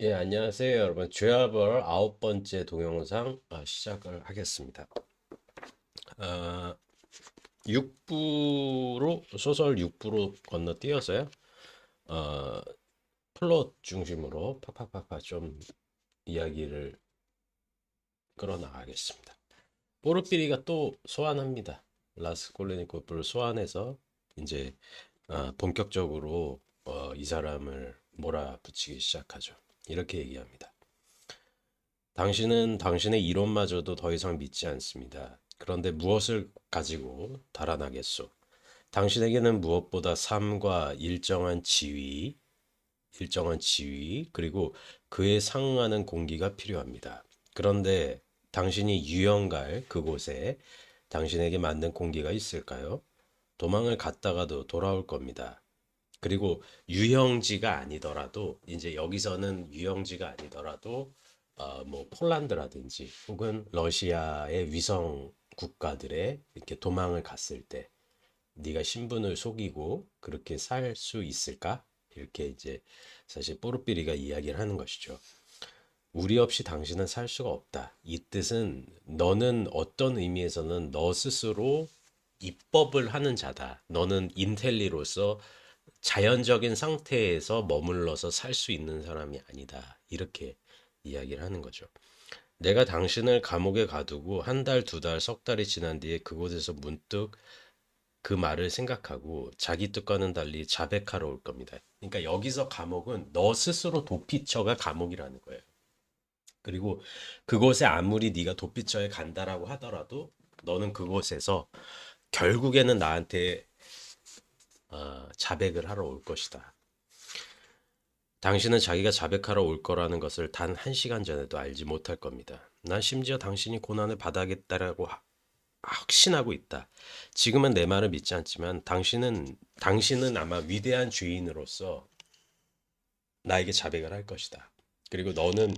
예, 안녕하세요, 여러분. 죄아벌 9번째 동영상 시작을 하겠습니다. 아, 6부로, 소설 6부로 건너뛰어서요. 어, 플롯 중심으로 팍팍팍팍 좀 이야기를 끌어나가겠습니다. 포르피리가 또 소환합니다. 라스콜레니코프를 소환해서 이제 본격적으로 이 사람을 몰아붙이기 시작하죠. 이렇게 얘기합니다. 당신은 당신의 이론마저도 더 이상 믿지 않습니다. 그런데 무엇을 가지고 달아나겠소? 당신에게는 무엇보다 삶과 일정한 지위, 그리고 그에 상응하는 공기가 필요합니다. 그런데 당신이 유영 갈 그곳에 당신에게 맞는 공기가 있을까요? 도망을 갔다가도 돌아올 겁니다. 그리고 유형지가 아니더라도 이제 여기서는 유형지가 아니더라도 뭐 폴란드라든지 혹은 러시아의 위성 국가들에 이렇게 도망을 갔을 때 네가 신분을 속이고 그렇게 살 수 있을까? 이렇게 이제 사실 포르피리가 이야기를 하는 것이죠. 우리 없이 당신은 살 수가 없다. 이 뜻은 너는 어떤 의미에서는 너 스스로 입법을 하는 자다. 너는 인텔리로서 자연적인 상태에서 머물러서 살 수 있는 사람이 아니다. 이렇게 이야기를 하는 거죠. 내가 당신을 감옥에 가두고 한 달, 두 달, 석 달이 지난 뒤에 그곳에서 문득 그 말을 생각하고 자기 뜻과는 달리 자백하러 올 겁니다. 그러니까 여기서 감옥은 너 스스로 도피처가 감옥이라는 거예요. 그리고 그곳에 아무리 네가 도피처에 간다라고 하더라도 너는 그곳에서 결국에는 나한테 자백을 하러 올 것이다. 당신은 자기가 자백하러 올 거라는 것을 단 1시간 전에도 알지 못할 겁니다. 난 심지어 당신이 고난을 받아겠다라고 확신하고 있다. 지금은 내 말을 믿지 않지만 당신은 아마 위대한 죄인으로서 나에게 자백을 할 것이다. 그리고 너는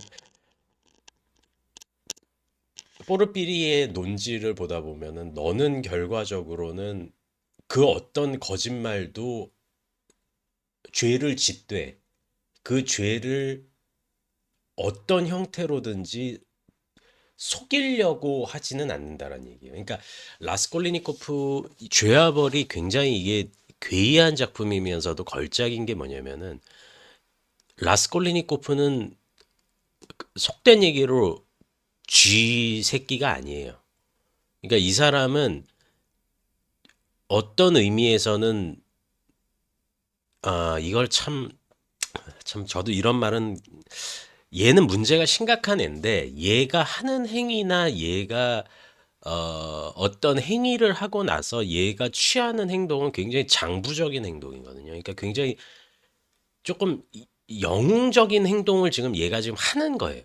포르피리의 논지를 보다 보면은 너는 결과적으로는 그 어떤 거짓말도 죄를 짓되 그 죄를 어떤 형태로든지 속이려고 하지는 않는다라는 얘기예요. 그러니까 라스콜리니코프 죄와벌이 굉장히 이게 괴이한 작품이면서도 걸작인 게 뭐냐면은 라스콜리니코프는 속된 얘기로 쥐 새끼가 아니에요. 그러니까 이 사람은 어떤 의미에서는 이걸 참 저도 이런 말은 얘는 문제가 심각한 애인데 얘가 하는 행위나 얘가 어떤 행위를 하고 나서 얘가 취하는 행동은 굉장히 장부적인 행동이거든요. 그러니까 굉장히 조금 영웅적인 행동을 지금 얘가 지금 하는 거예요.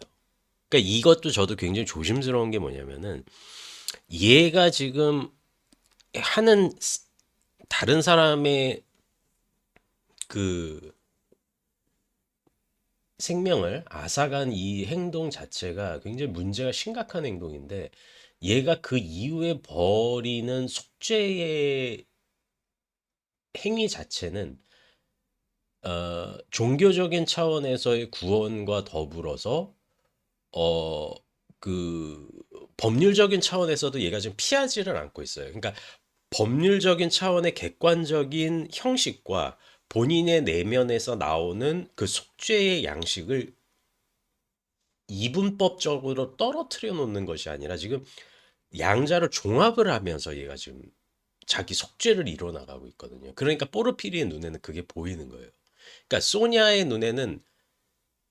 그러니까 이것도 저도 굉장히 조심스러운 게 뭐냐면은 얘가 지금 하는 다른 사람의 그 생명을 앗아간 이 행동 자체가 굉장히 문제가 심각한 행동인데 얘가 그 이후에 벌이는 속죄의 행위 자체는 종교적인 차원에서의 구원과 더불어서 어, 그 법률적인 차원에서도 얘가 지금 피하지를 않고 있어요. 그러니까 법률적인 차원의 객관적인 형식과 본인의 내면에서 나오는 그 속죄의 양식을 이분법적으로 떨어뜨려 놓는 것이 아니라 지금 양자를 종합을 하면서 얘가 지금 자기 속죄를 이뤄나가고 있거든요. 그러니까 포르피리의 눈에는 그게 보이는 거예요. 그러니까 소냐의 눈에는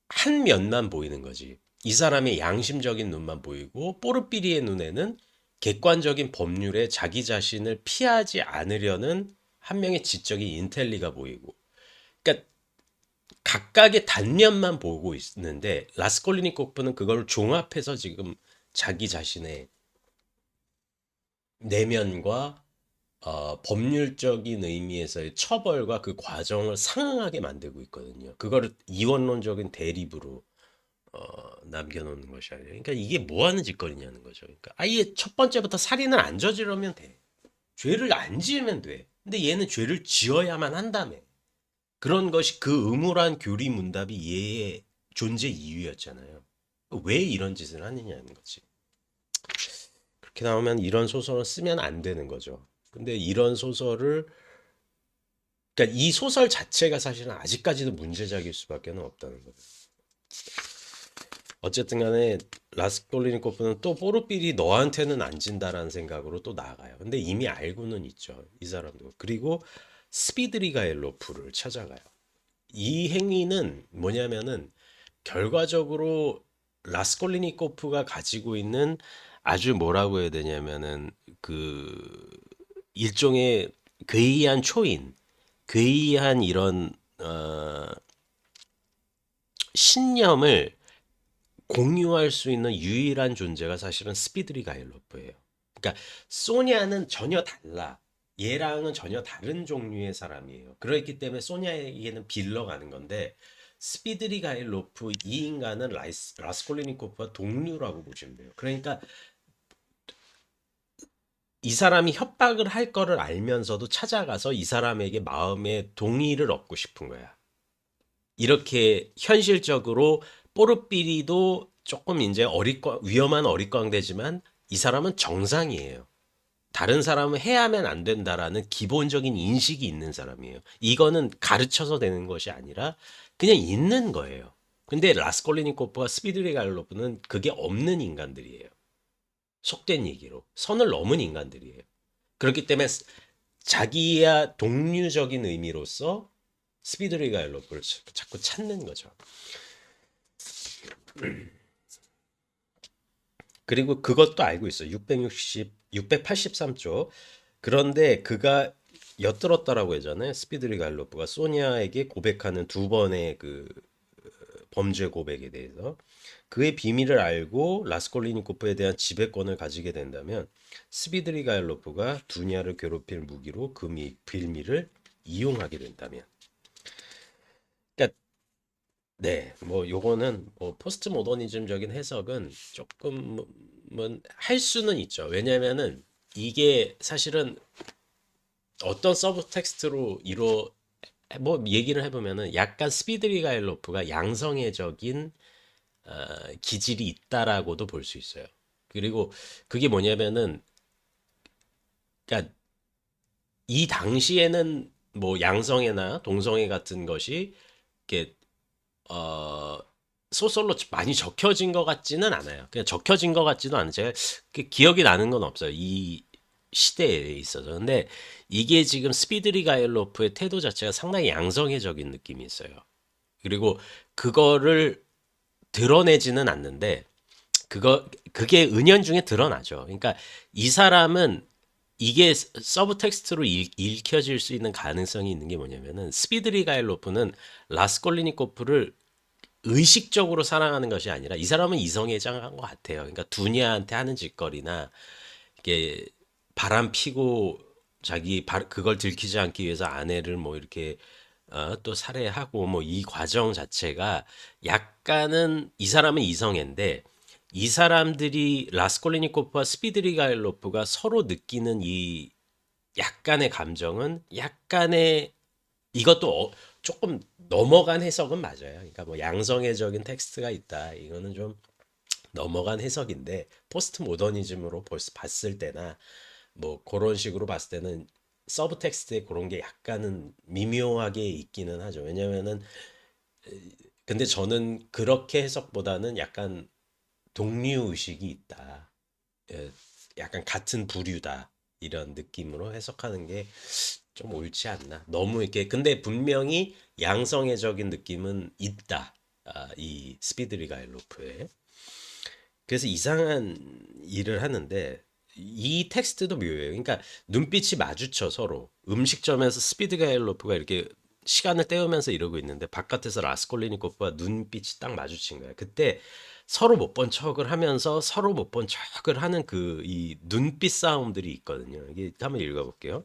한 면만 보이는 거지. 이 사람의 양심적인 눈만 보이고 포르피리의 눈에는 객관적인 법률에 자기 자신을 피하지 않으려는 한 명의 지적인 인텔리가 보이고. 그러니까 각각의 단면만 보고 있는데 라스콜리니코프는 그걸 종합해서 지금 자기 자신의 내면과 법률적인 의미에서의 처벌과 그 과정을 상응하게 만들고 있거든요. 그거를 이원론적인 대립으로 남겨놓는 것이 아니라, 그러니까 이게 뭐 하는 짓거리냐는 거죠. 그러니까 아예 첫 번째부터 살인을 안 저지르면 돼. 죄를 안 지으면 돼. 근데 얘는 죄를 지어야만 한다며. 그런 것이 그 음울한 교리 문답이 얘의 존재 이유였잖아요. 왜 이런 짓을 하느냐는 거지. 그렇게 나오면 이런 소설을 쓰면 안 되는 거죠. 근데 이런 소설을, 그러니까 이 소설 자체가 사실은 아직까지도 문제작일 수밖에 없다는 거예요. 어쨌든 간에 라스콜리니코프는 또 뽀르필이 너한테는 안 진다라는 생각으로 또 나가요. 근데 이미 알고는 있죠. 이 사람도. 그리고 스비드리가일로프를 찾아가요. 이 행위는 뭐냐면은 결과적으로 라스콜리니코프가 가지고 있는 아주 뭐라고 해야 되냐면은 그 일종의 괴이한 초인, 괴이한 이런 신념을 공유할 수 있는 유일한 존재가 사실은 스피드리 가일로프예요. 그러니까 소니아는 전혀 달라. 얘랑은 전혀 다른 종류의 사람이에요. 그렇기 때문에 소니아에게는 빌러가는 건데 스피드리 가일로프 이 인간은 라스콜리니코프와 동료라고 보시면 돼요. 그러니까 이 사람이 협박을 할 거를 알면서도 찾아가서 이 사람에게 마음의 동의를 얻고 싶은 거야. 이렇게 현실적으로 뽀르삐리도 조금 이제 위험한 어릿광대지만 이 사람은 정상이에요. 다른 사람은 해야 하면 안 된다라는 기본적인 인식이 있는 사람이에요. 이거는 가르쳐서 되는 것이 아니라 그냥 있는 거예요. 근데 라스콜리니코프와 스피드리갈로프는 그게 없는 인간들이에요. 속된 얘기로. 선을 넘은 인간들이에요. 그렇기 때문에 자기야 동류적인 의미로서 스피드리갈로프를 자꾸 찾는 거죠. 그리고 그것도 알고 있어. 683쪽. 그런데 그가 엿들었다라고 했잖아요. 스피드리 갈로프가 소니아에게 고백하는 두 번의 그 범죄 고백에 대해서. 그의 비밀을 알고 라스콜리니코프에 대한 지배권을 가지게 된다면 스피드리 갈로프가 두냐를 괴롭힐 무기로 그 빌미를 이용하게 된다면. 그러니까 네, 뭐 요거는 뭐 포스트 모더니즘적인 해석은 조금은 할 수는 있죠. 왜냐면은 이게 사실은 어떤 서브 텍스트로 뭐 얘기를 해보면은 약간 스피드리가일로프가 양성애적인 기질이 있다라고도 볼 수 있어요. 그리고 그게 뭐냐면은 그러니까 이 당시에는 뭐 양성애나 동성애 같은 것이 이렇게 어, 소설로 많이 적혀진 것 같지는 않아요. 그냥 적혀진 것 같지도 않아요. 제가 기억이 나는 건 없어요. 이 시대에 있어서. 근데 이게 지금 스피드리 가일로프의 태도 자체가 상당히 양성애적인 느낌이 있어요. 그리고 그거를 드러내지는 않는데 그게 은연중에 드러나죠. 그러니까 이 사람은 이게 서브 텍스트로 읽혀질 수 있는 가능성이 있는 게 뭐냐면은 스피드리 가일로프는 라스콜리니코프를 의식적으로 사랑하는 것이 아니라 이 사람은 이성애장한 것 같아요. 그러니까 두니아한테 하는 짓거리나 이게 바람 피고 그걸 들키지 않기 위해서 아내를 뭐 이렇게 또 살해하고 뭐 이 과정 자체가 약간은 이 사람은 이성애인데 이 사람들이 라스콜리니코프와 스피드리가일로프가 서로 느끼는 이 약간의 감정은 약간의 이것도 조금 넘어간 해석은 맞아요. 그러니까 뭐 양성애적인 텍스트가 있다. 이거는 좀 넘어간 해석인데 포스트 모더니즘으로 봤을 때나 뭐 그런 식으로 봤을 때는 서브 텍스트에 그런 게 약간은 미묘하게 있기는 하죠. 왜냐면은 근데 저는 그렇게 해석보다는 약간 동료 의식이 있다. 예, 약간 같은 부류다. 이런 느낌으로 해석하는 게 좀 옳지 않나. 너무 이렇게 근데 분명히 양성애적인 느낌은 있다. 이 스피드리가 일로프에. 그래서 이상한 일을 하는데 이 텍스트도 묘해요. 그러니까 눈빛이 마주쳐 서로 음식점에서 스피드 가일로프가 이렇게 시간을 때우면서 이러고 있는데 바깥에서 라스콜리니코프가 눈빛이 딱 마주친 거야. 그때 서로 못 본 척을 하면서 서로 못 본 척을 하는 그 이 눈빛 싸움들이 있거든요. 이게 한번 읽어볼게요.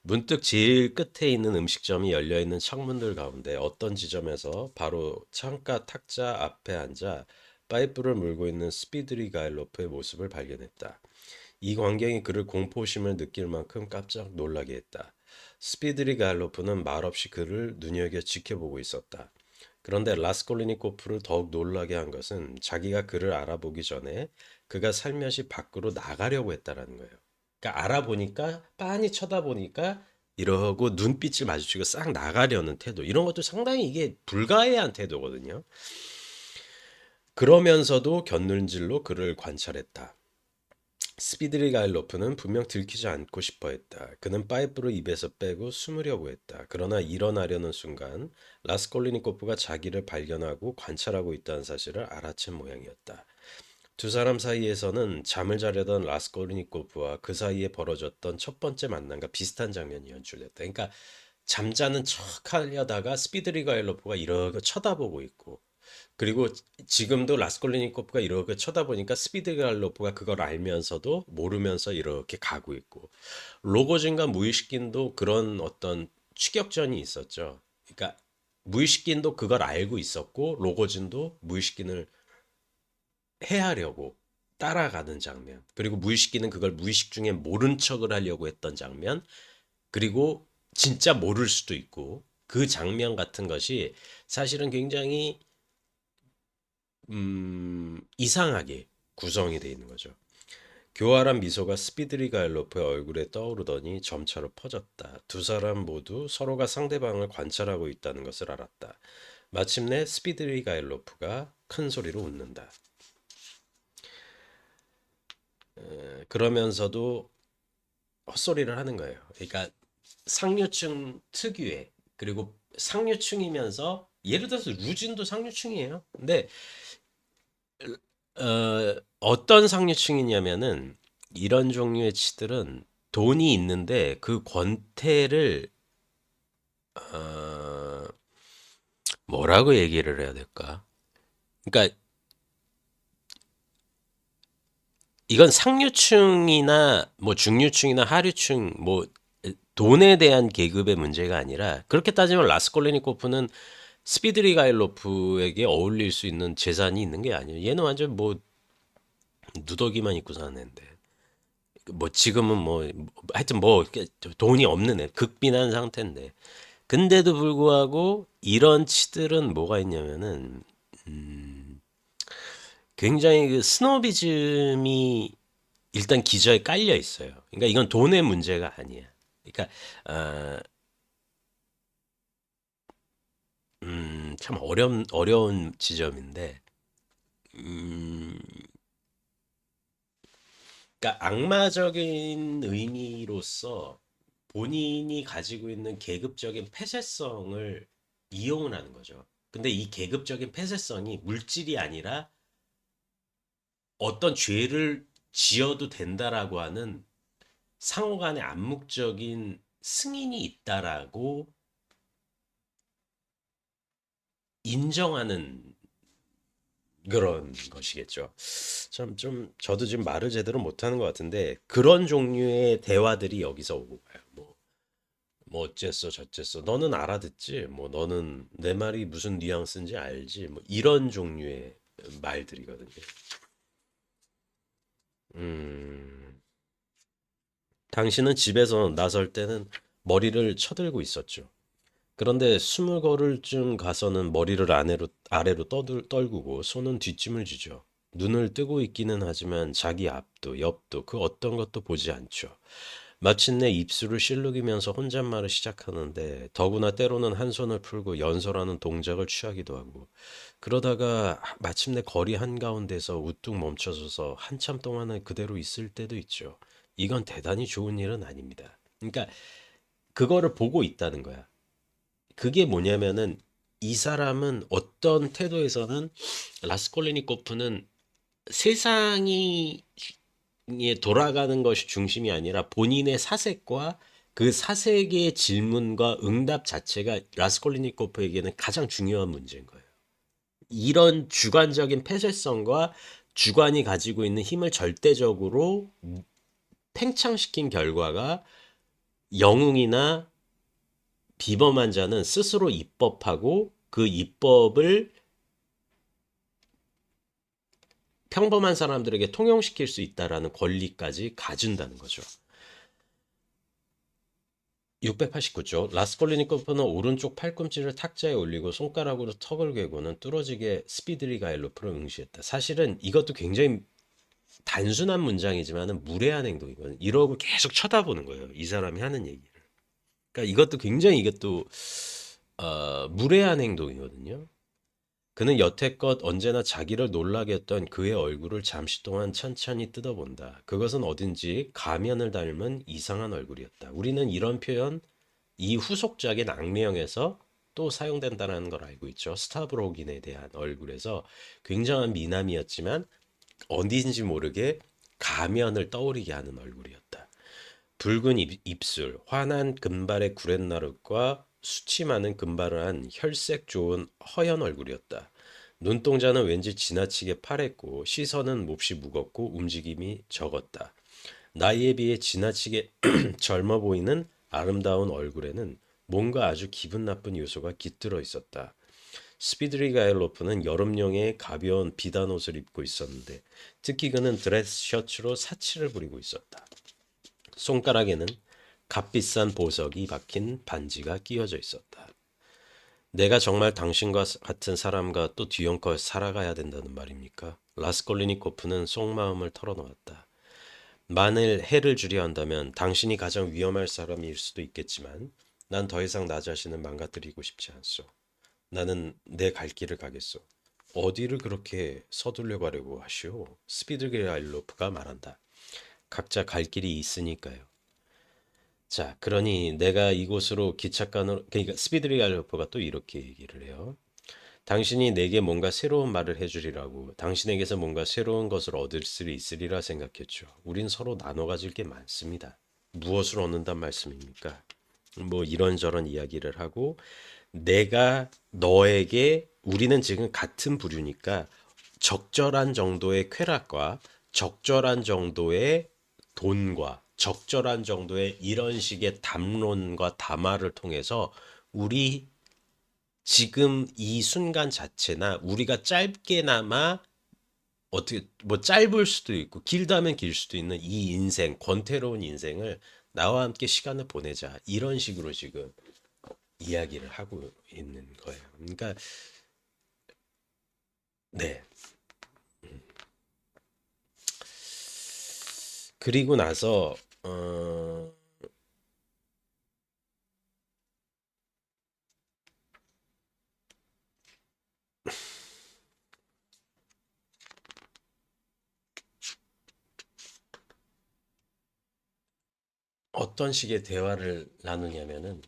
문득 제일 끝에 있는 음식점이 열려 있는 창문들 가운데 어떤 지점에서 바로 창가 탁자 앞에 앉아 파이프를 물고 있는 스피드리 가일로프의 모습을 발견했다. 이 광경이 그를 공포심을 느낄 만큼 깜짝 놀라게 했다. 스피드리 가일로프는 말없이 그를 눈여겨 지켜보고 있었다. 그런데 라스콜리니코프를 더욱 놀라게 한 것은 자기가 그를 알아보기 전에 그가 살며시 밖으로 나가려고 했다라는 거예요. 그러니까 알아보니까 빤히 쳐다보니까 이러고 눈빛을 마주치고 싹 나가려는 태도. 이런 것도 상당히 이게 불가해한 태도거든요. 그러면서도 곁눈질로 그를 관찰했다. 스피드리 가일로프는 분명 들키지 않고 싶어 했다. 그는 파이프를 입에서 빼고 숨으려고 했다. 그러나 일어나려는 순간 라스콜리니코프가 자기를 발견하고 관찰하고 있다는 사실을 알아챈 모양이었다. 두 사람 사이에서는 잠을 자려던 라스콜리니코프와 그 사이에 벌어졌던 첫 번째 만남과 비슷한 장면이 연출됐다. 그러니까 잠자는 척 하려다가 스피드리 가일로프가 이렇게 쳐다보고 있고, 그리고 지금도 라스콜리니코프가 이렇게 쳐다보니까 스피드 갈로프가 그걸 알면서도 모르면서 이렇게 가고 있고, 로고진과 무이시킨도 그런 어떤 추격전이 있었죠. 그러니까 무이시킨도 그걸 알고 있었고 로고진도 무이시킨을 해하려고 따라가는 장면, 그리고 무의식기는 그걸 무의식 중에 모른 척을 하려고 했던 장면, 그리고 진짜 모를 수도 있고, 그 장면 같은 것이 사실은 굉장히 이상하게 구성이 되어 있는 거죠. 교활한 미소가 스피드리 가일로프의 얼굴에 떠오르더니 점차로 퍼졌다. 두 사람 모두 서로가 상대방을 관찰하고 있다는 것을 알았다. 마침내 스피드리 가일로프가 큰 소리로 웃는다. 그러면서도 헛소리를 하는 거예요. 그러니까 상류층 특유의, 그리고 상류층이면서 예를 들어서 루진도 상류층이에요. 근데 어떤 상류층이냐면은 이런 종류의 치들은 돈이 있는데 그 권태를 어, 뭐라고 얘기를 해야 될까? 그러니까 이건 상류층이나 뭐 중류층이나 하류층 뭐 돈에 대한 계급의 문제가 아니라, 그렇게 따지면 라스콜레니코프는 스피드리가일로프에게 어울릴 수 있는 재산이 있는 게 아니에요. 얘는 완전 뭐 누더기만 입고 사는 애인데. 뭐 지금은 뭐 하여튼 뭐 돈이 없는 애, 극빈한 상태인데. 근데도 불구하고 이런 치들은 뭐가 있냐면은 굉장히 그 스노비즘이 일단 기저에 깔려 있어요. 그러니까 이건 돈의 문제가 아니야. 그러니까 아, 참 어려운 지점인데, 음, 그러니까 악마적인 의미로서 본인이 가지고 있는 계급적인 폐쇄성을 이용을 하는 거죠. 근데 이 계급적인 폐쇄성이 물질이 아니라 어떤 죄를 지어도 된다라고 하는 상호 간의 암묵적인 승인이 있다라고 인정하는 그런 것이겠죠. 참 좀 저도 지금 말을 제대로 못하는 것 같은데, 그런 종류의 대화들이 여기서 오고 가요. 뭐 어째서 저째서 너는 알아듣지? 뭐 너는 내 말이 무슨 뉘앙스인지 알지? 뭐 이런 종류의 말들이거든요. 음, 당신은 집에서 나설 때는 머리를 쳐들고 있었죠. 그런데 20걸음쯤 가서는 머리를 아래로 떨구고 손은 뒷짐을 지죠. 눈을 뜨고 있기는 하지만 자기 앞도 옆도 그 어떤 것도 보지 않죠. 마침내 입술을 실룩이면서 혼잣말을 시작하는데, 더구나 때로는 한 손을 풀고 연설하는 동작을 취하기도 하고, 그러다가 마침내 거리 한가운데서 우뚝 멈춰서서 한참 동안은 그대로 있을 때도 있죠. 이건 대단히 좋은 일은 아닙니다. 그러니까 그거를 보고 있다는 거야. 그게 뭐냐면은 이 사람은 어떤 태도에서는, 라스콜리니코프는 세상이 돌아가는 것이 중심이 아니라 본인의 사색과 그 사색의 질문과 응답 자체가 라스콜리니코프에게는 가장 중요한 문제인 거예요. 이런 주관적인 폐쇄성과 주관이 가지고 있는 힘을 절대적으로 팽창시킨 결과가, 영웅이나 비범한 자는 스스로 입법하고 그 입법을 평범한 사람들에게 통용시킬 수 있다라는 권리까지 가진다는 거죠. 689쪽. 라스콜리니코프는 오른쪽 팔꿈치를 탁자에 올리고 손가락으로 턱을 괴고는 뚫어지게 스피드리가일로프를 응시했다. 사실은 이것도 굉장히 단순한 문장이지만은 무례한 행동이거든요. 이러고 계속 쳐다보는 거예요. 이 사람이 하는 얘기를. 그러니까 이것도 굉장히 이것도 무례한 행동이거든요. 그는 여태껏 언제나 자기를 놀라게 했던 그의 얼굴을 잠시 동안 천천히 뜯어본다. 그것은 어딘지 가면을 닮은 이상한 얼굴이었다. 우리는 이런 표현 이 후속작인 악령에서 또 사용된다는 걸 알고 있죠. 스타브로긴에 대한 얼굴에서 굉장한 미남이었지만 어딘지 모르게 가면을 떠오르게 하는 얼굴이었다. 붉은 입술, 환한 금발의 구렛나룻과 수치 많은 금발을 한 혈색 좋은 허연 얼굴이었다. 눈동자는 왠지 지나치게 파랬고 시선은 몹시 무겁고 움직임이 적었다. 나이에 비해 지나치게 젊어 보이는 아름다운 얼굴에는 뭔가 아주 기분 나쁜 요소가 깃들어 있었다. 스피드리가일로프는 여름용의 가벼운 비단 옷을 입고 있었는데 특히 그는 드레스 셔츠로 사치를 부리고 있었다. 손가락에는 값비싼 보석이 박힌 반지가 끼워져 있었다. 내가 정말 당신과 같은 사람과 또 뒤엉켜 살아가야 된다는 말입니까? 라스콜리니코프는 속마음을 털어놓았다. 만일 해를 주려 한다면 당신이 가장 위험할 사람일 수도 있겠지만 난 더 이상 나 자신을 망가뜨리고 싶지 않소. 나는 내 갈 길을 가겠소. 어디를 그렇게 서둘려 가려고 하시오? 스피드게라일로프가 말한다. 각자 갈 길이 있으니까요. 자, 그러니 내가 이곳으로 기착간으로 그러니까 스피드리갈로프가 또 이렇게 얘기를 해요. 당신이 내게 뭔가 새로운 말을 해주리라고 당신에게서 뭔가 새로운 것을 얻을 수 있으리라 생각했죠. 우린 서로 나눠 가질 게 많습니다. 무엇을 얻는단 말씀입니까? 뭐 이런저런 이야기를 하고 내가 너에게 우리는 지금 같은 부류니까 적절한 정도의 쾌락과 적절한 정도의 돈과 적절한 정도의 이런 식의 담론과 담화를 통해서 우리 지금 이 순간 자체나 우리가 짧게나마 어떻게 뭐 짧을 수도 있고 길다면 길 수도 있는 이 인생 권태로운 인생을 나와 함께 시간을 보내자 이런 식으로 지금 이야기를 하고 있는 거예요. 그러니까 네. 그리고 나서 어떤 식의 대화를 나누냐면은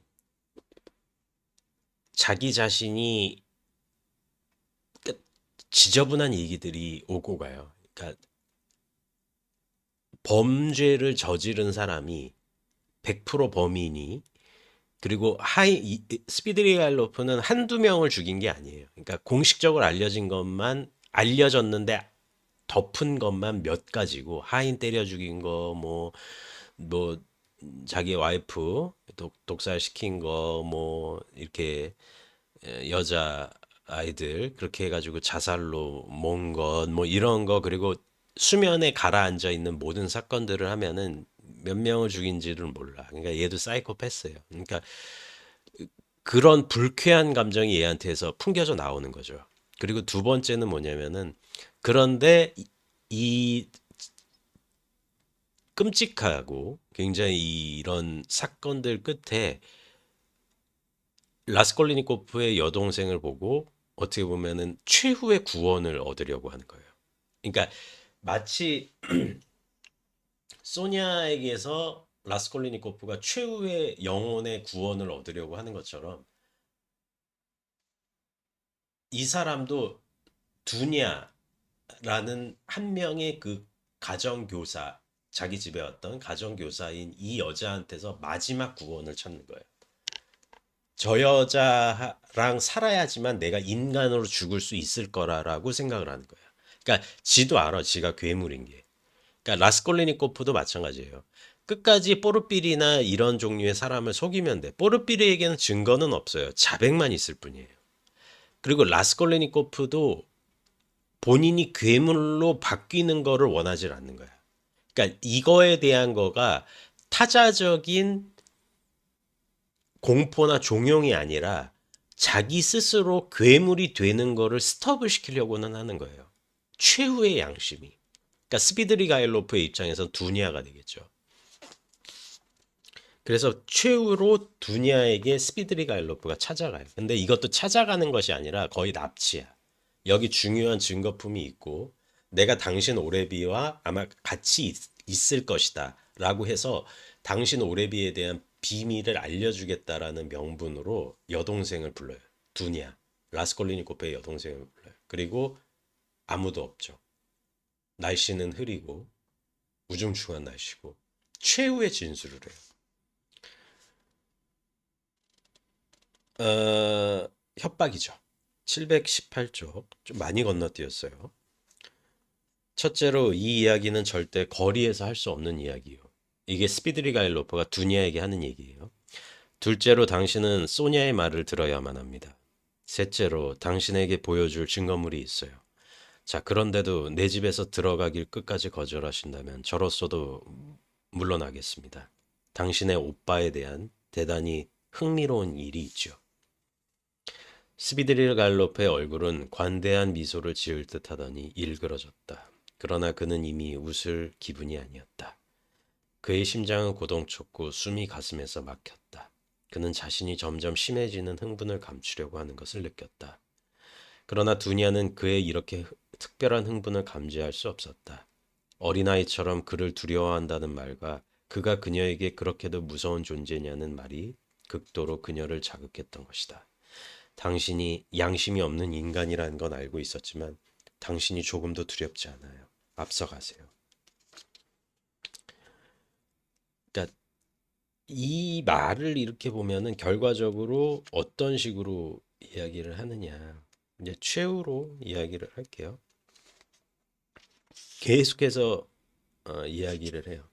자기 자신이 지저분한 얘기들이 오고 가요. 그러니까 범죄를 저지른 사람이 100% 범인이 그리고 스피드리갈로프는 한두 명을 죽인 게 아니에요. 그러니까 공식적으로 알려진 것만 알려졌는데 덮은 것만 몇 가지고 하인 때려 죽인 거 뭐 자기 와이프 독살 시킨 거 뭐 이렇게 여자 아이들 그렇게 해가지고 자살로 몬 것 뭐 이런 거 그리고 수면에 가라앉아 있는 모든 사건들을 하면은 몇 명을 죽인지를 몰라. 그러니까 얘도 사이코패스예요. 그러니까 그런 불쾌한 감정이 얘한테서 풍겨져 나오는 거죠. 그리고 두 번째는 뭐냐면은 그런데 이 끔찍하고 굉장히 이런 사건들 끝에 라스콜리니코프의 여동생을 보고 어떻게 보면은 최후의 구원을 얻으려고 하는 거예요. 그러니까 마치 소냐에게서 라스콜리니코프가 최후의 영혼의 구원을 얻으려고 하는 것처럼 이 사람도 두냐라는 한 명의 그 가정교사, 자기 집에 왔던 가정교사인 이 여자한테서 마지막 구원을 찾는 거예요. 저 여자랑 살아야지만 내가 인간으로 죽을 수 있을 거라라고 생각을 하는 거예요. 그러니까 지도 알아, 지가 괴물인 게. 그러니까 라스콜리니코프도 마찬가지예요. 끝까지 뽀르피리나 이런 종류의 사람을 속이면 돼. 뽀르피리에게는 증거는 없어요. 자백만 있을 뿐이에요. 그리고 라스콜리니코프도 본인이 괴물로 바뀌는 거를 원하지 않는 거야. 그러니까 이거에 대한 거가 타자적인 공포나 종용이 아니라 자기 스스로 괴물이 되는 거를 스톱을 시키려고는 하는 거예요. 최후의 양심이. 그러니까 스비드리가일로프의 입장에선 두니아가 되겠죠. 그래서 최후로 두니아에게 스비드리가일로프가 찾아가요. 근데 이것도 찾아가는 것이 아니라 거의 납치야. 여기 중요한 증거품이 있고 내가 당신 오레비와 아마 같이 있을 것이다 라고 해서 당신 오레비에 대한 비밀을 알려주겠다라는 명분으로 여동생을 불러요. 두니아. 라스콜리니코프의 여동생을 불러요. 그리고 아무도 없죠. 날씨는 흐리고 우중충한 날씨고 최후의 진술을 해요. 협박이죠. 718쪽. 좀 많이 건너뛰었어요. 첫째로 이 이야기는 절대 거리에서 할 수 없는 이야기예요. 이게 스피드리 가일로퍼가 두니아에게 하는 얘기예요. 둘째로 당신은 소니아의 말을 들어야만 합니다. 셋째로 당신에게 보여줄 증거물이 있어요. 자, 그런데도 내 집에서 들어가길 끝까지 거절하신다면 저로서도 물러나겠습니다. 당신의 오빠에 대한 대단히 흥미로운 일이 있죠. 스비드릴 갈로프의 얼굴은 관대한 미소를 지을 듯하더니 일그러졌다. 그러나 그는 이미 웃을 기분이 아니었다. 그의 심장은 고동쳤고 숨이 가슴에서 막혔다. 그는 자신이 점점 심해지는 흥분을 감추려고 하는 것을 느꼈다. 그러나 두니아는 그의 이렇게 특별한 흥분을 감지할 수 없었다. 어린아이처럼 그를 두려워한다는 말과 그가 그녀에게 그렇게도 무서운 존재냐는 말이 극도로 그녀를 자극했던 것이다. 당신이 양심이 없는 인간이라는 건 알고 있었지만 당신이 조금도 두렵지 않아요. 앞서가세요. 그러니까 이 말을 이렇게 보면은 결과적으로 어떤 식으로 이야기를 하느냐. 이제 최후로 이야기를 할게요. 계속해서 이야기를 해요.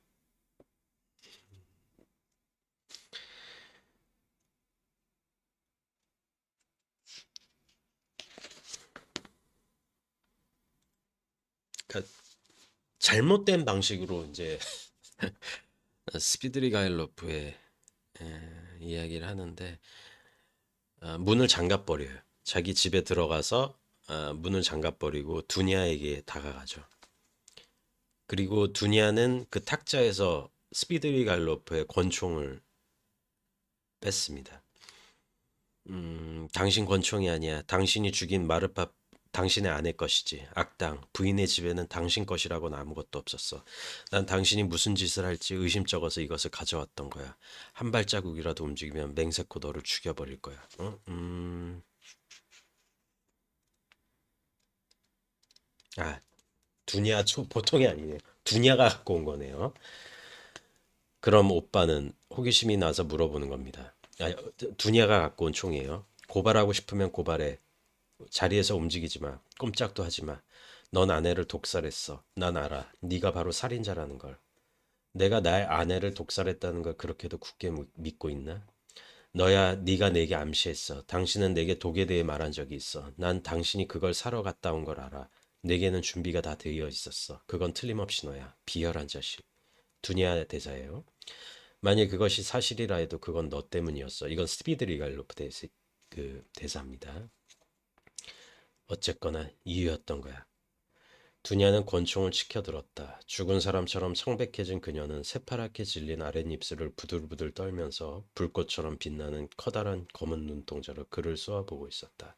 그러니까 잘못된 방식으로 이제 스피드리 가일로프의 이야기를 하는데 문을 잠가버려요. 자기 집에 들어가서 문을 잠가버리고 두니아에게 다가가죠. 그리고 두니아는 그 탁자에서 스피드리 갈로프의 권총을 뺐습니다. 당신 권총이 아니야. 당신이 죽인 마르파 당신의 아내 것이지. 악당. 부인의 집에는 당신 것이라고는 아무것도 없었어. 난 당신이 무슨 짓을 할지 의심쩍어서 이것을 가져왔던 거야. 한 발자국이라도 움직이면 맹세코 너를 죽여버릴 거야. 어? 아, 두니아 좀 보통이 아니네요. 두니아가 갖고 온 거네요. 그럼 오빠는 호기심이 나서 물어보는 겁니다. 아, 두니아가 갖고 온 총이에요. 고발하고 싶으면 고발해. 자리에서 움직이지 마. 꼼짝도 하지 마. 넌 아내를 독살했어. 난 알아. 네가 바로 살인자라는 걸. 내가 나의 아내를 독살했다는 걸 그렇게도 굳게 믿고 있나? 너야 네가 내게 암시했어. 당신은 내게 독에 대해 말한 적이 있어. 난 당신이 그걸 사러 갔다 온 걸 알아. 내게는 준비가 다 되어 있었어. 그건 틀림없이 너야. 비열한 자식. 두니아 대사예요. 만약 그것이 사실이라 해도 그건 너 때문이었어. 이건 스피드 리갈로프 그 대사입니다. 어쨌거나 이유였던 거야. 두냐는 권총을 치켜들었다. 죽은 사람처럼 청백해진 그녀는 새파랗게 질린 아랫입술을 부들부들 떨면서 불꽃처럼 빛나는 커다란 검은 눈동자로 그를 쏘아보고 있었다.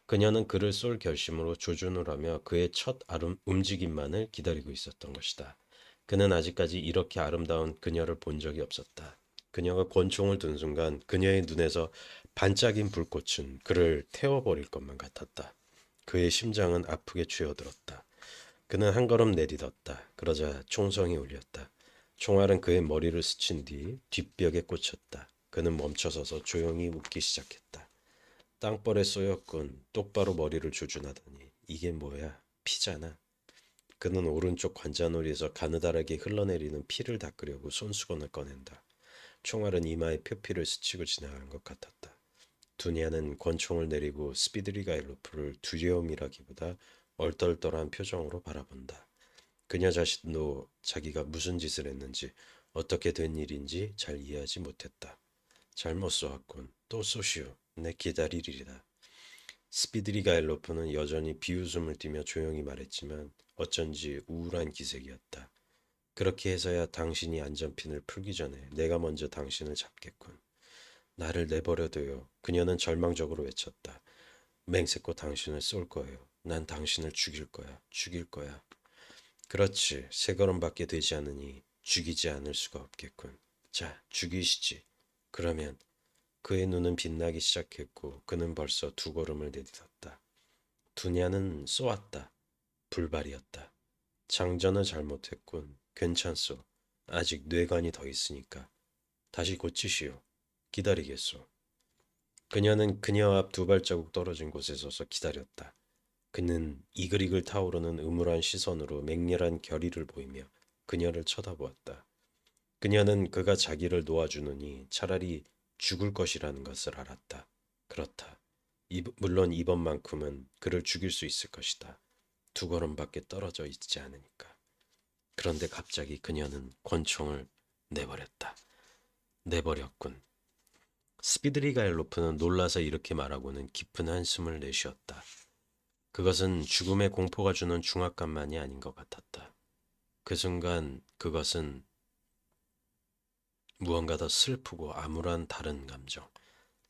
그녀는 그를 쏠 결심으로 조준을 하며 그의 첫 움직임만을 기다리고 있었던 것이다. 그는 아직까지 이렇게 아름다운 그녀를 본 적이 없었다. 그녀가 권총을 든 순간 그녀의 눈에서 반짝인 불꽃은 그를 태워버릴 것만 같았다. 그의 심장은 아프게 쥐어들었다. 그는 한 걸음 내딛었다. 그러자 총성이 울렸다. 총알은 그의 머리를 스친 뒤 뒷벽에 꽂혔다. 그는 멈춰서서 조용히 웃기 시작했다. 땅벌에 쏘였군. 똑바로 머리를 조준하더니 이게 뭐야? 피잖아. 그는 오른쪽 관자놀이에서 가느다랗게 흘러내리는 피를 닦으려고 손수건을 꺼낸다. 총알은 이마에 표피를 스치고 지나간 것 같았다. 두니아는 권총을 내리고 스피드리가일로프를 두려움이라기보다 얼떨떨한 표정으로 바라본다. 그녀 자신도 자기가 무슨 짓을 했는지 어떻게 된 일인지 잘 이해하지 못했다. 잘못 쏘았군. 또 쏘시오. 내 기다리리라. 스피드리 가일로프는 여전히 비웃음을 띠며 조용히 말했지만 어쩐지 우울한 기색이었다. 그렇게 해서야 당신이 안전핀을 풀기 전에 내가 먼저 당신을 잡겠군. 나를 내버려둬요. 그녀는 절망적으로 외쳤다. 맹세코 당신을 쏠 거예요. 난 당신을 죽일 거야. 죽일 거야. 그렇지. 세 걸음밖에 되지 않으니 죽이지 않을 수가 없겠군. 자, 죽이시지. 그러면 그의 눈은 빛나기 시작했고 그는 벌써 두 걸음을 내딛었다. 두냐는 쏘았다. 불발이었다. 장전을 잘못했군. 괜찮소. 아직 뇌관이 더 있으니까. 다시 고치시오. 기다리겠소. 그녀는 그녀 앞 두 발자국 떨어진 곳에 서서 기다렸다. 그는 이글이글 타오르는 음울한 시선으로 맹렬한 결의를 보이며 그녀를 쳐다보았다. 그녀는 그가 자기를 놓아주느니 차라리 죽을 것이라는 것을 알았다. 그렇다. 물론 이번만큼은 그를 죽일 수 있을 것이다. 두 걸음밖에 떨어져 있지 않으니까. 그런데 갑자기 그녀는 권총을 내버렸다. 내버렸군. 스피드리가일로프는 놀라서 이렇게 말하고는 깊은 한숨을 내쉬었다. 그것은 죽음의 공포가 주는 중압감만이 아닌 것 같았다. 그 순간 그것은 무언가 더 슬프고 암울한 다른 감정,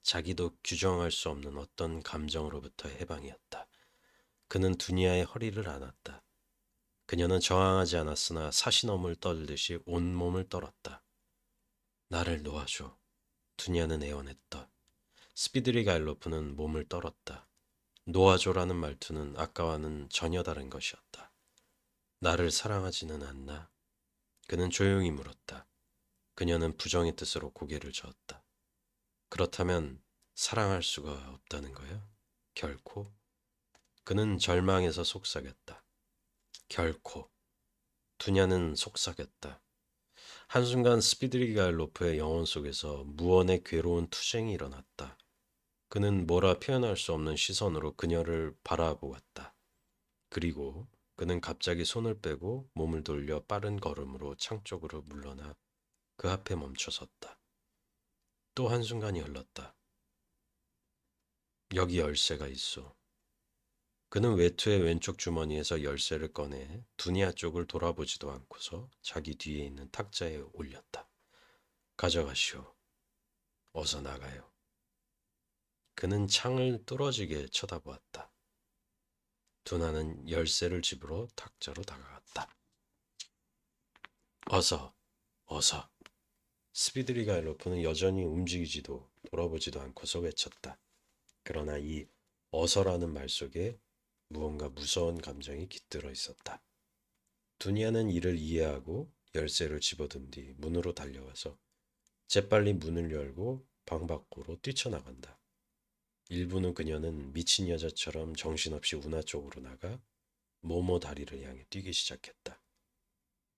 자기도 규정할 수 없는 어떤 감정으로부터 해방이었다. 그는 두니아의 허리를 안았다. 그녀는 저항하지 않았으나 사시너물 떨듯이 온몸을 떨었다. 나를 놓아줘. 두니아는 애원했다. 스피드리 가일로프는 몸을 떨었다. 놓아줘라는 말투는 아까와는 전혀 다른 것이었다. 나를 사랑하지는 않나? 그는 조용히 물었다. 그녀는 부정의 뜻으로 고개를 저었다. 그렇다면 사랑할 수가 없다는 거야? 결코? 그는 절망에서 속삭였다. 결코. 두냐는 속삭였다. 한순간 스피드리갈로프의 영혼 속에서 무언의 괴로운 투쟁이 일어났다. 그는 뭐라 표현할 수 없는 시선으로 그녀를 바라보았다. 그리고 그는 갑자기 손을 빼고 몸을 돌려 빠른 걸음으로 창 쪽으로 물러나 그 앞에 멈춰섰다. 또 한순간이 흘렀다. 여기 열쇠가 있어. 그는 외투의 왼쪽 주머니에서 열쇠를 꺼내 두니아 쪽을 돌아보지도 않고서 자기 뒤에 있는 탁자에 올렸다. 가져가시오. 어서 나가요. 그는 창을 뚫어지게 쳐다보았다. 두나는 열쇠를 집으로 탁자로 다가갔다. 어서, 어서. 스피드리가일로프는 여전히 움직이지도 돌아보지도 않고서 외쳤다. 그러나 이 어서라는 말 속에 무언가 무서운 감정이 깃들어 있었다. 두니아는 이를 이해하고 열쇠를 집어든 뒤 문으로 달려와서 재빨리 문을 열고 방 밖으로 뛰쳐나간다. 1분 후 그녀는 미친 여자처럼 정신없이 운하 쪽으로 나가 모모 다리를 향해 뛰기 시작했다.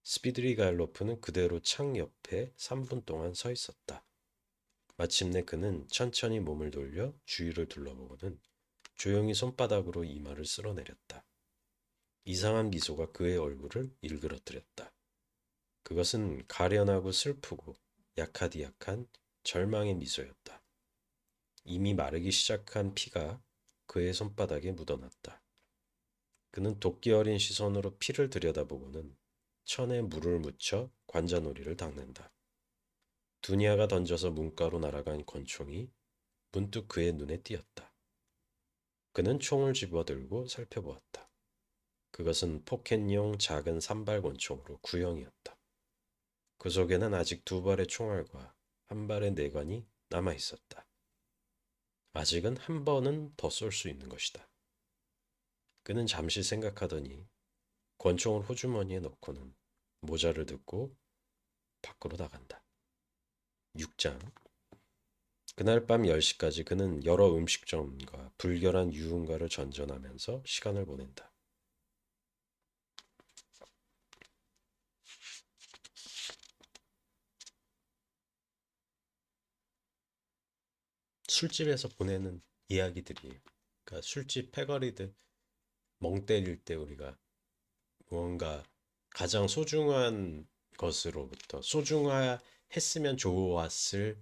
스피드리 가일로프는 그대로 창 옆에 3분 동안 서 있었다. 마침내 그는 천천히 몸을 돌려 주위를 둘러보고는 조용히 손바닥으로 이마를 쓸어내렸다. 이상한 미소가 그의 얼굴을 일그러뜨렸다. 그것은 가련하고 슬프고 약하디약한 절망의 미소였다. 이미 마르기 시작한 피가 그의 손바닥에 묻어났다. 그는 도끼 어린 시선으로 피를 들여다보고는 천에 물을 묻혀 관자놀이를 닦는다. 두니아가 던져서 문가로 날아간 권총이 문득 그의 눈에 띄었다. 그는 총을 집어들고 살펴보았다. 그것은 포켓용 작은 산발 권총으로 구형이었다. 그 속에는 아직 두 발의 총알과 한 발의 내관이 남아 있었다. 아직은 한 번은 더 쏠 수 있는 것이다. 그는 잠시 생각하더니 권총을 호주머니에 넣고는 모자를 듣고 밖으로 나간다. 6장. 그날 밤 10시까지 그는 여러 음식점과 불결한 유흥가를 전전하면서 시간을 보낸다. 술집에서 보내는 이야기들이, 그러니까 술집 패거리들 멍 때릴 때 우리가 무언가 가장 소중한 것으로부터 소중했으면 좋았을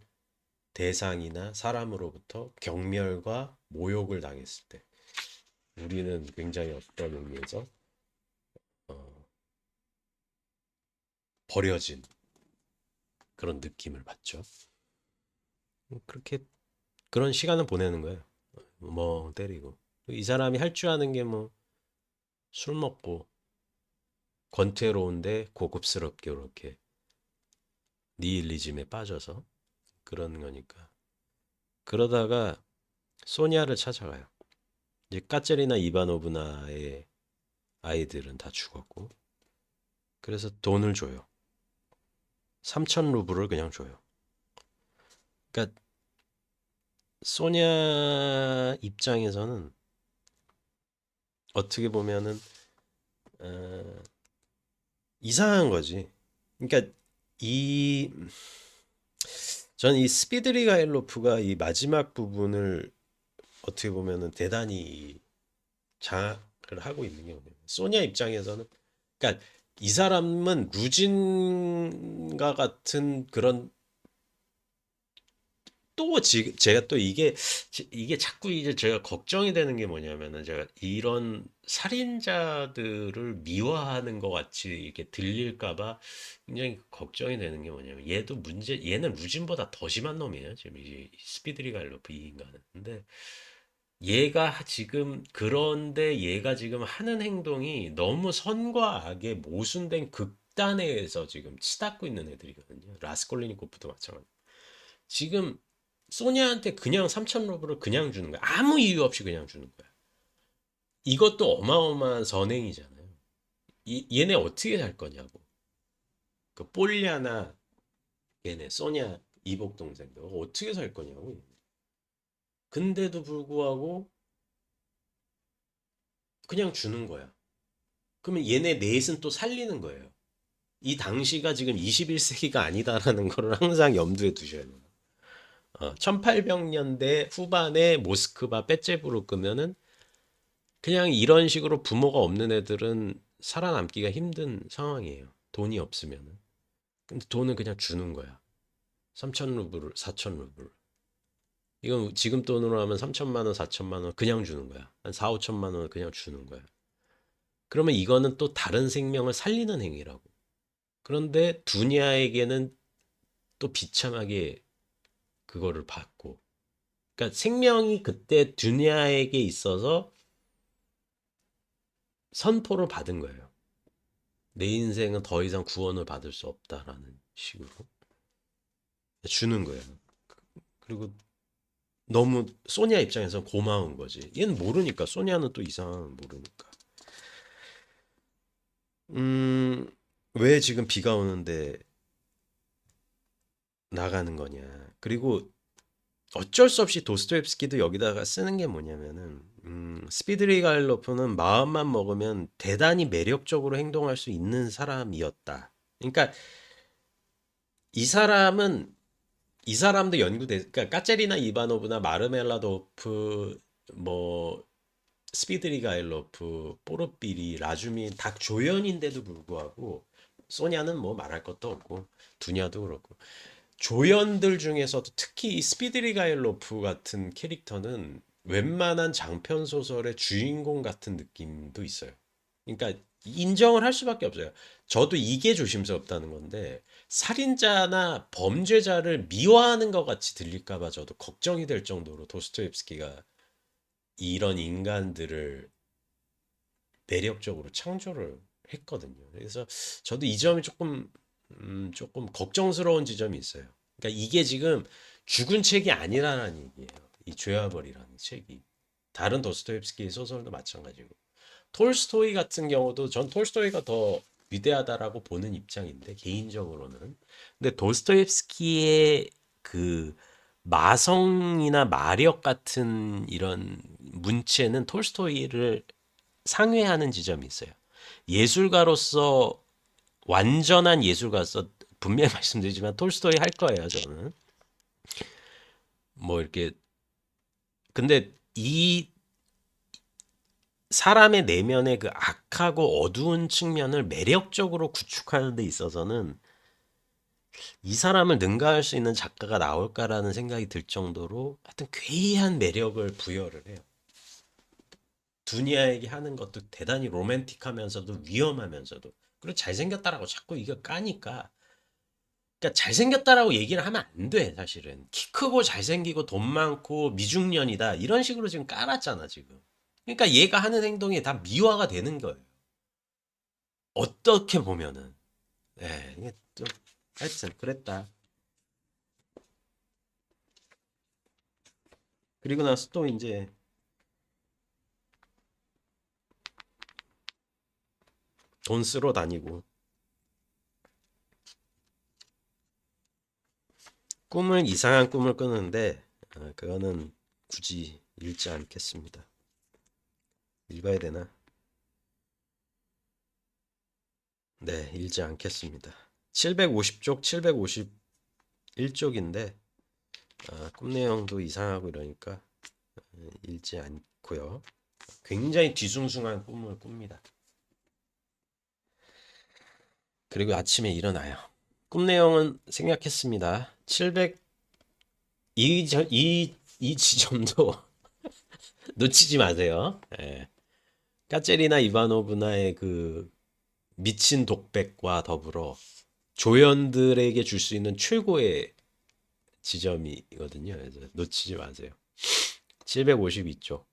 대상이나 사람으로부터 경멸과 모욕을 당했을 때 우리는 굉장히 어떤 의미에서 어, 버려진 그런 느낌을 받죠. 그렇게 그런 시간을 보내는 거예요. 뭐 때리고 이 사람이 할 줄 아는 게 뭐 술 먹고 권태로운데 고급스럽게 이렇게 니힐리즘에 빠져서 그런 거니까. 그러다가 소니아를 찾아가요. 이제 까체리나 이바노브나의 아이들은 다 죽었고 그래서 돈을 줘요. 3천 루블을 그냥 줘요. 그러니까 소냐 입장에서는 어떻게 보면은 어, 이상한 거지. 그러니까 이 저는 이 스피드리 가일로프가 이 마지막 부분을 어떻게 보면은 대단히 장악을 하고 있는 게 뭐냐면 소냐 입장에서는 그러니까 이 사람은 루진과 같은 그런 또 제가 또 이게 자꾸 이제 제가 걱정이 되는 게 뭐냐면은 제가 이런 살인자들을 미화하는 것 같이 이렇게 들릴까 봐 굉장히 걱정이 되는 게 뭐냐면 얘는 루진보다 더 심한 놈이에요. 지금 이 스피드리 갈로프 이 인간은. 근데 그런데 얘가 지금 하는 행동이 너무 선과 악의 모순된 극단에서 지금 치닫고 있는 애들이거든요. 라스콜리니코프도 마찬가지. 지금 소니아한테 그냥 3천 루블을 그냥 주는 거야. 아무 이유 없이 그냥 주는 거야. 이것도 어마어마한 선행이잖아요. 얘네 어떻게 살 거냐고. 그 폴리아나 얘네 소니아 이복 동생들 어떻게 살 거냐고. 근데도 불구하고 그냥 주는 거야. 그러면 얘네 넷은 또 살리는 거예요. 이 당시가 지금 21세기가 아니다라는 거를 항상 염두에 두셔야 돼요. 1800년대 후반에 모스크바 빼제부르크면은 그냥 이런 식으로 부모가 없는 애들은 살아남기가 힘든 상황이에요. 돈이 없으면은. 근데 돈은 그냥 주는 거야. 3천 루블, 4천 루블. 이건 지금 돈으로 하면 3천만 원, 4천만 원 그냥 주는 거야. 한 4, 5천만 원 그냥 주는 거야. 그러면 이거는 또 다른 생명을 살리는 행위라고. 그런데 두니아에게는 또 비참하게 그거를 받고. 그러니까 생명이 그때 두니아에게 있어서 선포를 받은 거예요. 내 인생은 더 이상 구원을 받을 수 없다라는 식으로 주는 거예요. 그리고 너무 소니아 입장에서 고마운 거지. 얘는 모르니까 소니아는 또 이상한 모르니까. 음, 왜 지금 비가 오는데 나가는 거냐. 그리고 어쩔 수 없이 도스토옙스키도 여기다가 쓰는 게 뭐냐면은 스피드리가일로프는 마음만 먹으면 대단히 매력적으로 행동할 수 있는 사람이었다. 그러니까 이 사람은 이 사람도 그러니까 까체리나 이바노브나 마르멜라도프 뭐 스피드리가일로프 포르비리 라주민 다 조연인데도 불구하고 소냐는 뭐 말할 것도 없고 두냐도 그렇고 조연들 중에서도 특히 이 스피드리가일로프 같은 캐릭터는 웬만한 장편 소설의 주인공 같은 느낌도 있어요. 그러니까 인정을 할 수밖에 없어요. 저도 이게 조심스럽다는 건데 살인자나 범죄자를 미화하는 것 같이 들릴까 봐 저도 걱정이 될 정도로 도스토옙스키가 이런 인간들을 매력적으로 창조를 했거든요. 그래서 저도 이 점이 조금 걱정스러운 지점이 있어요. 그러니까 이게 지금 죽은 책이 아니라는 얘기예요. 이 죄와벌이라는 책이. 다른 도스토옙스키 소설도 마찬가지고. 톨스토이 같은 경우도 전 톨스토이가 더 위대하다라고 보는 입장인데 개인적으로는. 근데 도스토옙스키의 그 마성이나 마력 같은 이런 문체는 톨스토이를 상회하는 지점이 있어요. 예술가로서 완전한 예술가로서 분명히 말씀드리지만 톨스토이 할 거예요, 저는. 뭐 이렇게 근데 이 사람의 내면의 그 악하고 어두운 측면을 매력적으로 구축하는 데 있어서는 이 사람을 능가할 수 있는 작가가 나올까라는 생각이 들 정도로 하여튼 괴이한 매력을 부여를 해요. 두니아에게 하는 것도 대단히 로맨틱하면서도 위험하면서도 그리고 잘생겼다라고 자꾸 이거 까니까 그러니까 잘생겼다라고 얘기를 하면 안 돼, 사실은. 키 크고 잘생기고 돈 많고 미중년이다 이런 식으로 지금 깔았잖아 지금. 그러니까 얘가 하는 행동이 다 미화가 되는 거예요. 어떻게 보면은. 예, 이게 좀 하여튼 그랬다. 그리고 나서 또 이제 돈 쓰러 다니고 꿈을 이상한 꿈을 꾸는데 그거는 굳이 읽지 않겠습니다. 읽어야 되나? 네, 읽지 않겠습니다. 750쪽, 751쪽인데 꿈 내용도 이상하고 이러니까 읽지 않고요. 굉장히 뒤숭숭한 꿈을 꿉니다. 그리고 아침에 일어나요. 꿈 내용은 생략했습니다. 700 이 지점도 놓치지 마세요. 예. 까체리나 이바노브나의 그 미친 독백과 더불어 조연들에게 줄 수 있는 최고의 지점이거든요. 그래서 놓치지 마세요. 752쪽.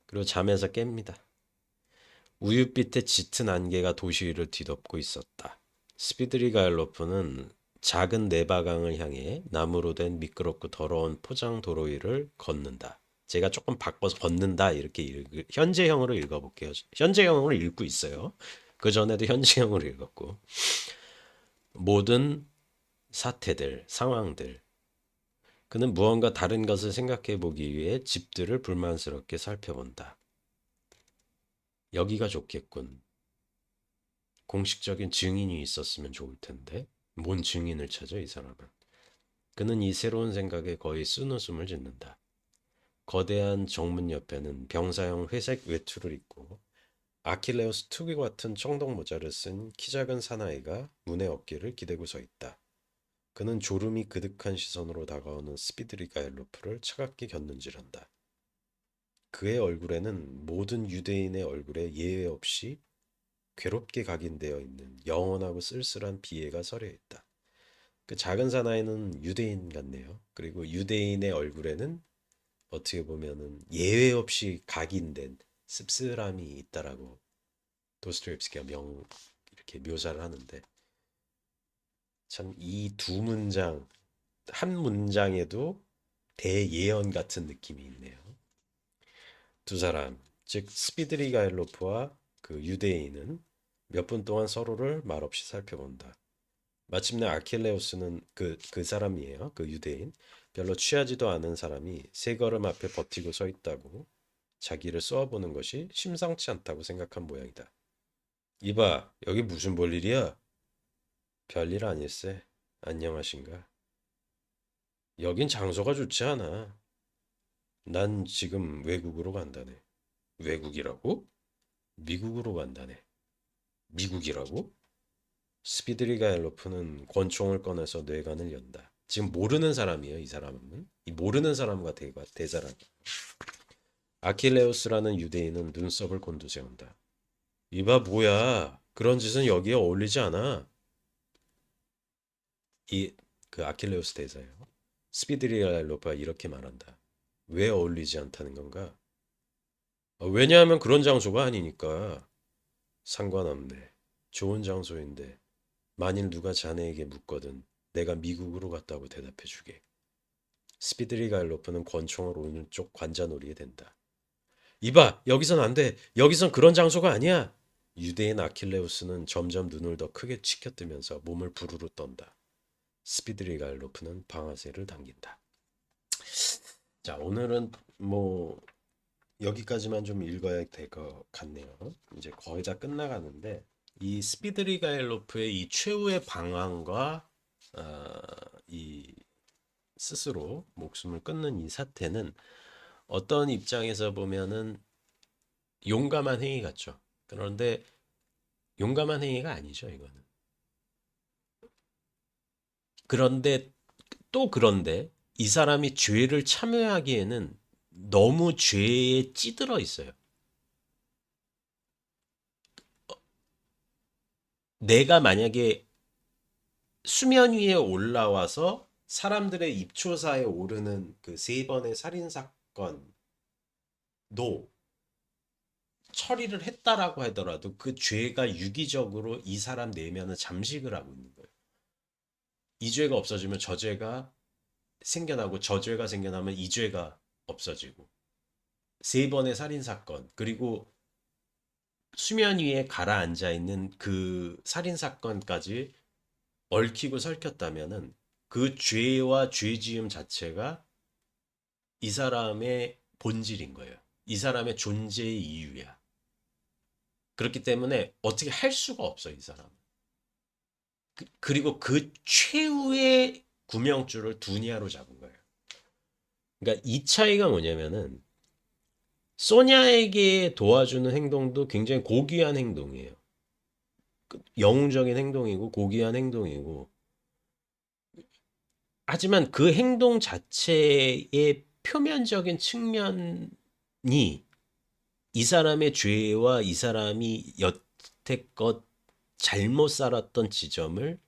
그리고 잠에서 깹니다. 우윳빛의 짙은 안개가 도시 위를 뒤덮고 있었다. 스피드리 가일로프는 작은 네바강을 향해 나무로 된 미끄럽고 더러운 포장 도로 위를 걷는다. 제가 조금 바꿔서 걷는다 이렇게 현재형으로 읽어볼게요. 현재형으로 읽고 있어요. 그 전에도 현재형으로 읽었고 모든 사태들, 상황들. 그는 무언가 다른 것을 생각해 보기 위해 집들을 불만스럽게 살펴본다. 여기가 좋겠군. 공식적인 증인이 있었으면 좋을 텐데. 뭔 증인을 찾아 이 사람은. 그는 이 새로운 생각에 거의 쓴웃음을 짓는다. 거대한 정문 옆에는 병사형 회색 외투를 입고 아킬레우스 투기 같은 청동 모자를 쓴 키 작은 사나이가 문의 어깨를 기대고 서 있다. 그는 졸음이 그득한 시선으로 다가오는 스피드리 가일로프를 차갑게 곁눈질한다. 그의 얼굴에는 모든 유대인의 얼굴에 예외 없이 괴롭게 각인되어 있는 영원하고 쓸쓸한 비애가 서려 있다. 그 작은 사나이는 유대인 같네요. 그리고 유대인의 얼굴에는 어떻게 보면은 예외 없이 각인된 씁쓸함이 있다라고 도스토옙스키가 이렇게 묘사를 하는데 참 이 두 문장 한 문장에도 대예언 같은 느낌이 있네요. 두 사람 즉 스피드리 가일로프와 그 유대인은 몇 분 동안 서로를 말없이 살펴본다. 마침내 아킬레우스는 그 사람이에요. 그 유대인. 별로 취하지도 않은 사람이 세 걸음 앞에 버티고 서 있다고 자기를 쏘아보는 것이 심상치 않다고 생각한 모양이다. 이봐, 여기 무슨 볼일이야? 별일 아닐세. 안녕하신가? 여긴 장소가 좋지 않아. 난 지금 외국으로 간다네. 외국이라고? 미국으로 간다네. 미국이라고? 스피드리가 엘로프는 권총을 꺼내서 뇌관을 연다. 지금 모르는 사람이에요, 이 사람은. 이 모르는 사람과 대사람. 아킬레우스라는 유대인은 눈썹을 곤두세운다. 이봐 뭐야? 그런 짓은 여기에 어울리지 않아. 이 그 아킬레우스 대사예요. 스피드리가 엘로프가 이렇게 말한다. 왜 어울리지 않다는 건가? 왜냐하면 그런 장소가 아니니까. 상관없네. 좋은 장소인데 만일 누가 자네에게 묻거든 내가 미국으로 갔다고 대답해 주게. 스피드리 가일로프는 권총을 오른쪽 관자놀이에 댄다. 이봐, 여기선 안 돼. 여기선 그런 장소가 아니야. 유대인 아킬레우스는 점점 눈을 더 크게 치켜뜨면서 몸을 부르르 떤다. 스피드리 가일로프는 방아쇠를 당긴다. 자, 오늘은 뭐 여기까지만 좀 읽어야 될 것 같네요. 이제 거의 다 끝나가는데 이 스피드리 가일로프의 이 최후의 방황과 어, 이 스스로 목숨을 끊는 이 사태는 어떤 입장에서 보면은 용감한 행위 같죠. 그런데 용감한 행위가 아니죠, 이거는. 그런데 그런데 이 사람이 죄를 참여하기에는 너무 죄에 찌들어 있어요. 내가 만약에 수면 위에 올라와서 사람들의 입초사에 오르는 그 세 번의 살인 사건도 처리를 했다라고 하더라도 그 죄가 유기적으로 이 사람 내면은 잠식을 하고 있는 거예요. 이 죄가 없어지면 저 죄가 생겨나고 저 죄가 생겨나면 이 죄가 없어지고 세 번의 살인 사건 그리고 수면 위에 가라앉아 있는 그 살인 사건까지 얽히고 설켰다면은 그 죄와 죄지음 자체가 이 사람의 본질인 거예요. 이 사람의 존재의 이유야. 그렇기 때문에 어떻게 할 수가 없어, 이 사람은. 그리고 그 최후의 구명줄을 두니아로 잡은 거예요. 그러니까 이 차이가 뭐냐면은 소냐에게 도와주는 행동도 굉장히 고귀한 행동이에요. 영웅적인 행동이고 고귀한 행동이고 하지만 그 행동 자체의 표면적인 측면이 이 사람의 죄와 이 사람이 여태껏 잘못 살았던 지점을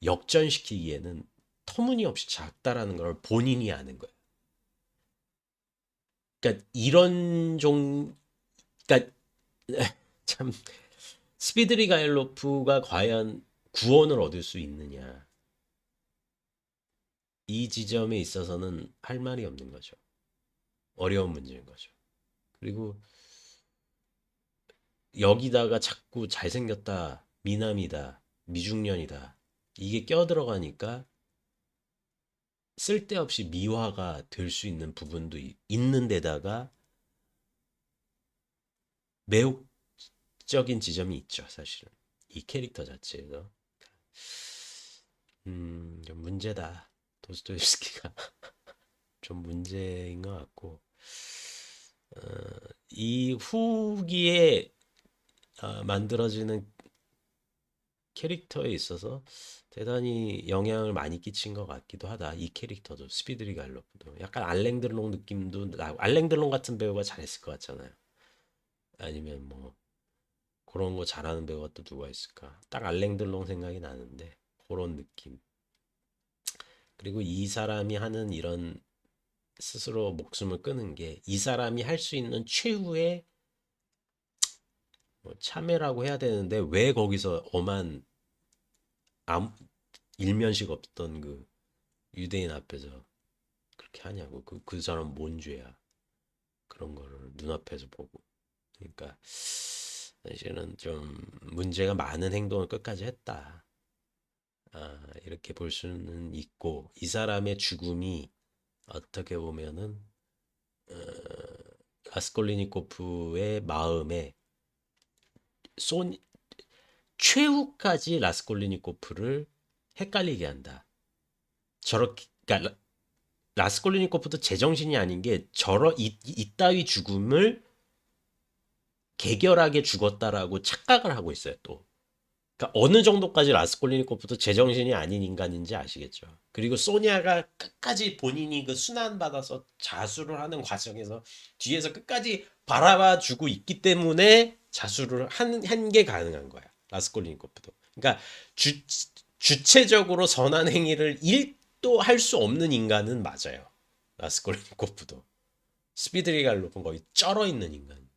역전시키기에는 터무니없이 작다라는 걸 본인이 아는 거예요. 그러니까 그러니까 참 스피드리 가일로프가 과연 구원을 얻을 수 있느냐 이 지점에 있어서는 할 말이 없는 거죠. 어려운 문제인 거죠. 그리고 여기다가 자꾸 잘생겼다, 미남이다, 미중년이다 이게 껴들어가니까 쓸데없이 미화가 될 수 있는 부분도 있는 데다가 매혹적인 지점이 있죠, 사실은. 이 캐릭터 자체에서. 좀 문제다. 도스토옙스키가 좀 문제인 것 같고, 어, 이 후기에 만들어지는 캐릭터에 있어서 대단히 영향을 많이 끼친 것 같기도 하다. 이 캐릭터도 스피드리 갈로프도 약간 알랭드롱 느낌도 나고 알랭드롱 같은 배우가 잘했을 것 같잖아요. 아니면 뭐 그런 거 잘하는 배우가 또 누가 있을까? 딱 알랭드롱 생각이 나는데 그런 느낌. 그리고 이 사람이 하는 이런 스스로 목숨을 끊은 게 이 사람이 할 수 있는 최후의 뭐 참회라고 해야 되는데 왜 거기서 엄한 아무 일면식 없던 그 유대인 앞에서 그렇게 하냐고. 그 사람 뭔 죄야. 그런 거를 눈앞에서 보고. 그러니까 사실은 좀 문제가 많은 행동을 끝까지 했다. 이렇게 볼 수는 있고 이 사람의 죽음이 어떻게 보면은 어, 라스콜리니코프의 마음에 쏜 최후까지 라스콜리니코프를 헷갈리게 한다. 저렇게 그러니까 라스콜리니코프도 제정신이 아닌 게 이따위 죽음을 개결하게 죽었다라고 착각을 하고 있어요, 또. 그러니까 어느 정도까지 라스콜리니코프도 제정신이 아닌 인간인지 아시겠죠. 그리고 소니아가 끝까지 본인이 그 순환 받아서 자수를 하는 과정에서 뒤에서 끝까지 바라봐 주고 있기 때문에 자수를 한 게 가능한 거야. 라스콜리니코프도. 그러니까 주체적으로 선한 행위를 1도 할 수 없는 인간은 맞아요. 라스콜리니코프도. 스피드리갈로프는 거의 쩔어 있는 인간.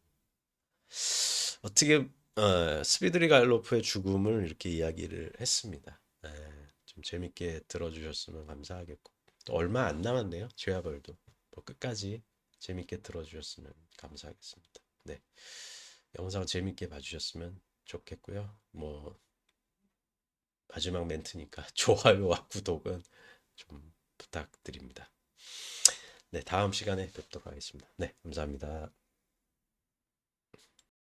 어떻게 스피드리 갈로프의 죽음을 이렇게 이야기를 했습니다. 좀 재밌게 들어주셨으면 감사하겠고 또 얼마 안 남았네요. 죄와 벌도 뭐 끝까지 재밌게 들어주셨으면 감사하겠습니다. 네, 영상 재밌게 봐주셨으면 좋겠고요. 뭐 마지막 멘트니까 좋아요와 구독은 좀 부탁드립니다. 네, 다음 시간에 뵙도록 하겠습니다. 네, 감사합니다.